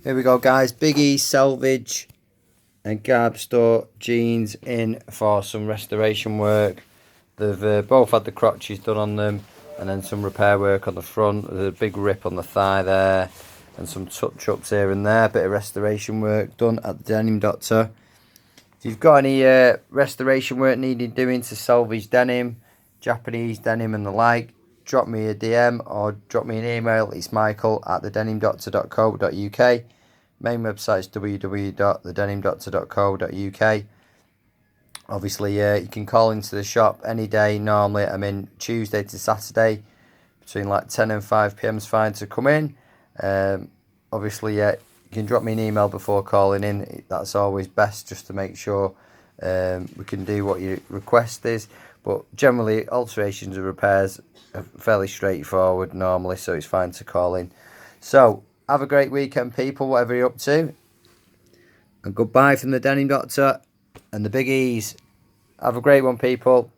Here we go, guys. Biggie, Selvedge and Garbstore jeans in for some restoration work. They've both had the crotches done on them and then some repair work on the front. There's a big rip on the thigh there and some touch-ups here and there. Bit of restoration work done at the Denim Doctor. If you've got any restoration work needed doing to salvage denim, Japanese denim and the like, drop me a DM or drop me an email. It's michael@thedenimdoctor.co.uk. Main website is www.thedenimdoctor.co.uk. Obviously, you can call into the shop any day. Normally, I'm in Tuesday to Saturday between like 10 and 5 p.m. is fine to come in. Obviously, you can drop me an email before calling in. That's always best, just to make sure we can do what your request is. But generally, alterations and repairs are fairly straightforward normally, so it's fine to call in. So, have a great weekend, people, whatever you're up to. And goodbye from the Denim Doctor and the Big E's. Have a great one, people.